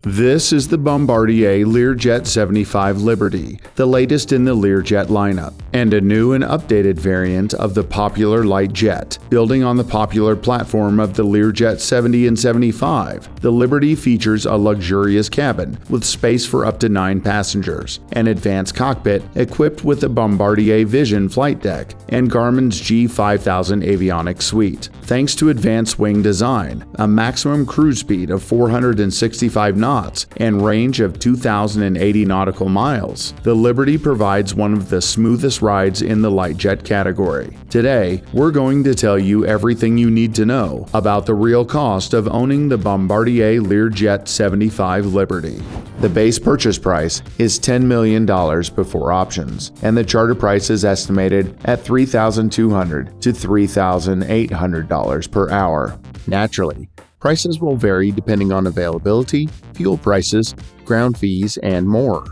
This is the Bombardier Learjet 75 Liberty, the latest in the Learjet lineup, and a new and updated variant of the popular light jet. Building on the popular platform of the Learjet 70 and 75, the Liberty features a luxurious cabin with space for up to 9 passengers, an advanced cockpit equipped with the Bombardier Vision flight deck, and Garmin's G5000 avionics suite. Thanks to advanced wing design, a maximum cruise speed of 465 knots, and range of 2,080 nautical miles, the Liberty provides one of the smoothest rides in the light jet category. Today, we're going to tell you everything you need to know about the real cost of owning the Bombardier Learjet 75 Liberty. The base purchase price is $10 million before options, and the charter price is estimated at $3,200 to $3,800 per hour. Naturally, prices will vary depending on availability, fuel prices, ground fees, and more.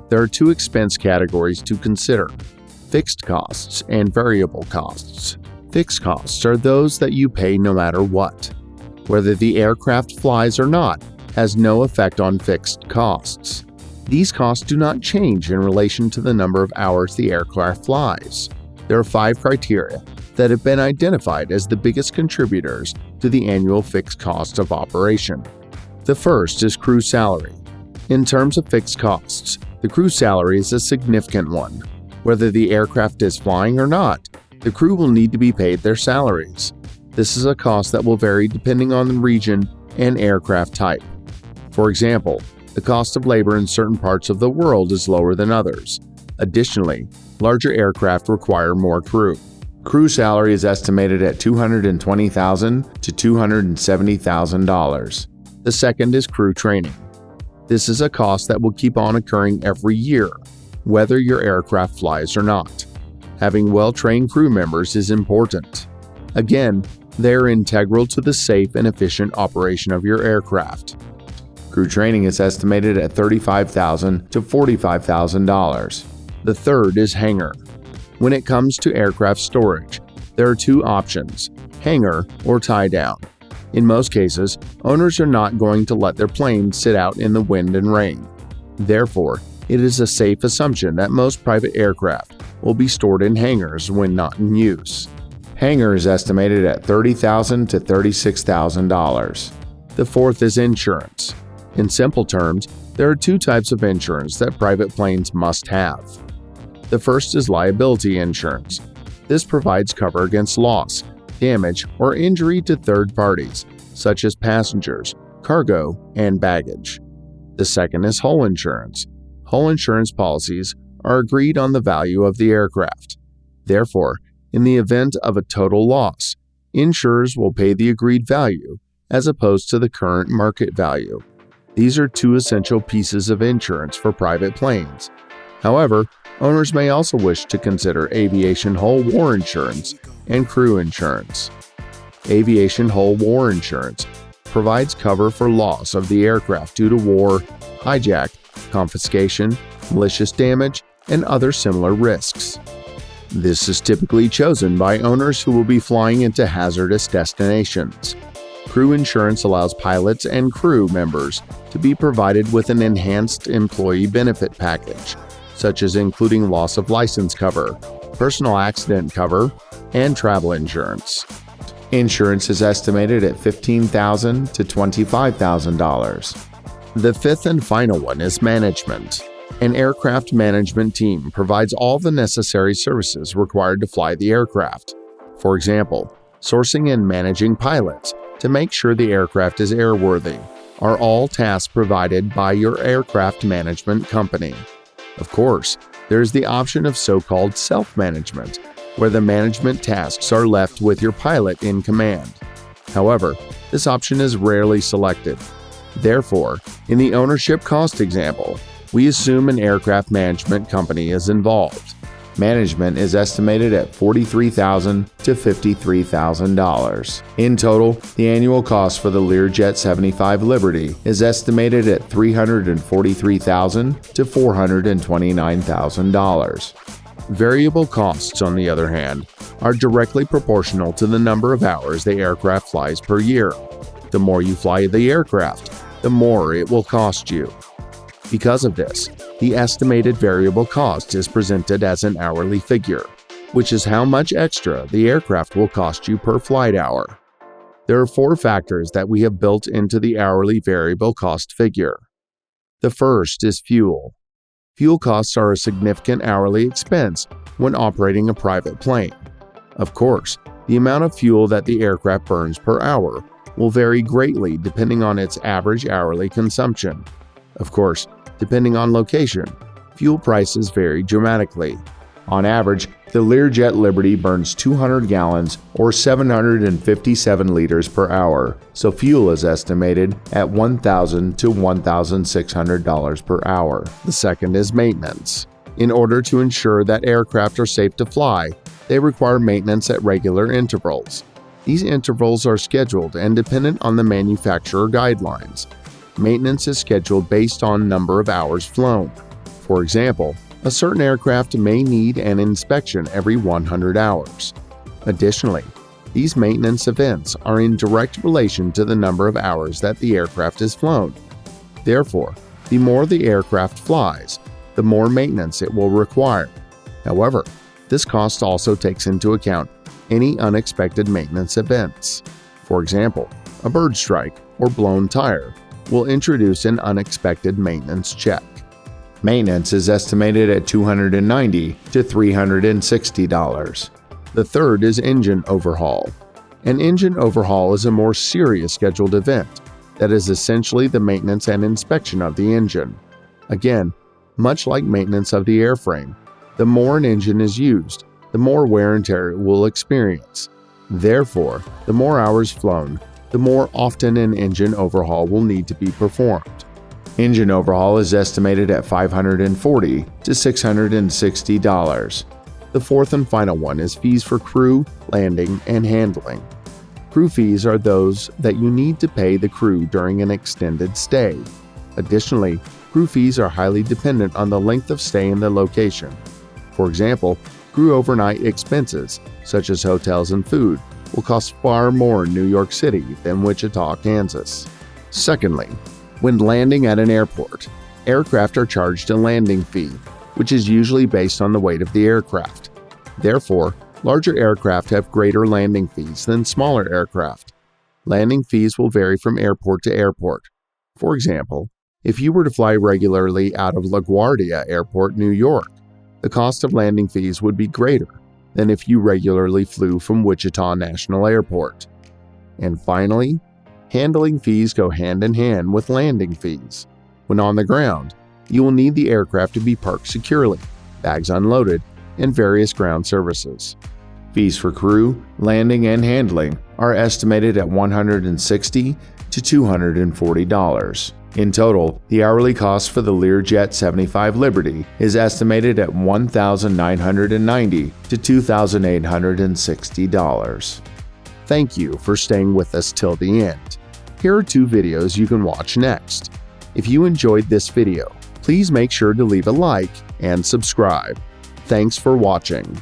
There are 2 expense categories to consider: fixed costs and variable costs. Fixed costs are those that you pay no matter what. Whether the aircraft flies or not has no effect on fixed costs. These costs do not change in relation to the number of hours the aircraft flies. There are 5 criteria that have been identified as the biggest contributors to the annual fixed cost of operation. The first is crew salary. In terms of fixed costs, the crew salary is a significant one. Whether the aircraft is flying or not, the crew will need to be paid their salaries. This is a cost that will vary depending on the region and aircraft type. For example, the cost of labor in certain parts of the world is lower than others. Additionally, larger aircraft require more crew. Crew salary is estimated at $220,000 to $270,000. The second is crew training. This is a cost that will keep on occurring every year, whether your aircraft flies or not. Having well-trained crew members is important. Again, they are integral to the safe and efficient operation of your aircraft. Crew training is estimated at $35,000 to $45,000. The third is hangar. When it comes to aircraft storage, there are 2 options: hangar or tie down. In most cases, owners are not going to let their planes sit out in the wind and rain. Therefore, it is a safe assumption that most private aircraft will be stored in hangars when not in use. Hangar is estimated at $30,000 to $36,000. The fourth is insurance. In simple terms, there are 2 types of insurance that private planes must have. The first is liability insurance. This provides cover against loss, damage, or injury to third parties, such as passengers, cargo, and baggage. The second is hull insurance. Hull insurance policies are agreed on the value of the aircraft. Therefore, in the event of a total loss, insurers will pay the agreed value as opposed to the current market value. These are 2 essential pieces of insurance for private planes. However, owners may also wish to consider aviation hull war insurance and crew insurance. Aviation hull war insurance provides cover for loss of the aircraft due to war, hijack, confiscation, malicious damage, and other similar risks. This is typically chosen by owners who will be flying into hazardous destinations. Crew insurance allows pilots and crew members to be provided with an enhanced employee benefit package, such as including loss of license cover, personal accident cover, and travel insurance. Insurance is estimated at $15,000 to $25,000. The fifth and final one is management. An aircraft management team provides all the necessary services required to fly the aircraft. For example, sourcing and managing pilots to make sure the aircraft is airworthy are all tasks provided by your aircraft management company. Of course, there is the option of so-called self-management, where the management tasks are left with your pilot in command. However, this option is rarely selected. Therefore, in the ownership cost example, we assume an aircraft management company is involved. Management is estimated at $43,000 to $53,000. In total, the annual cost for the Learjet 75 Liberty is estimated at $343,000 to $429,000. Variable costs, on the other hand, are directly proportional to the number of hours the aircraft flies per year. The more you fly the aircraft, the more it will cost you. Because of this, the estimated variable cost is presented as an hourly figure, which is how much extra the aircraft will cost you per flight hour. There are 4 factors that we have built into the hourly variable cost figure. The first is fuel. Fuel costs are a significant hourly expense when operating a private plane. Of course, the amount of fuel that the aircraft burns per hour will vary greatly depending on its average hourly consumption. Of course, depending on location, fuel prices vary dramatically. On average, the Learjet Liberty burns 200 gallons or 757 liters per hour, so fuel is estimated at $1,000 to $1,600 per hour. The second is maintenance. In order to ensure that aircraft are safe to fly, they require maintenance at regular intervals. These intervals are scheduled and dependent on the manufacturer guidelines. Maintenance is scheduled based on number of hours flown. For example, a certain aircraft may need an inspection every 100 hours. Additionally, these maintenance events are in direct relation to the number of hours that the aircraft is flown. Therefore, the more the aircraft flies, the more maintenance it will require. However, this cost also takes into account any unexpected maintenance events. For example, a bird strike or blown tire will introduce an unexpected maintenance check. Maintenance is estimated at $290 to $360. The third is engine overhaul. An engine overhaul is a more serious scheduled event that is essentially the maintenance and inspection of the engine. Again, much like maintenance of the airframe, the more an engine is used, the more wear and tear it will experience. Therefore, the more hours flown, the more often an engine overhaul will need to be performed. Engine overhaul is estimated at $540 to $660. The fourth and final one is fees for crew, landing, and handling. Crew fees are those that you need to pay the crew during an extended stay. Additionally, crew fees are highly dependent on the length of stay in the location. For example, crew overnight expenses, such as hotels and food, will cost far more in New York City than Wichita, Kansas. Secondly, when landing at an airport, aircraft are charged a landing fee, which is usually based on the weight of the aircraft. Therefore, larger aircraft have greater landing fees than smaller aircraft. Landing fees will vary from airport to airport. For example, if you were to fly regularly out of LaGuardia Airport, New York, the cost of landing fees would be greater than if you regularly flew from Wichita National Airport. And finally, handling fees go hand in hand with landing fees. When on the ground, you will need the aircraft to be parked securely, bags unloaded, and various ground services. Fees for crew, landing, and handling are estimated at $160 to $240. In total, the hourly cost for the Learjet 75 Liberty is estimated at $1,990 to $2,860. Thank you for staying with us till the end. Here are 2 videos you can watch next. If you enjoyed this video, please make sure to leave a like and subscribe. Thanks for watching.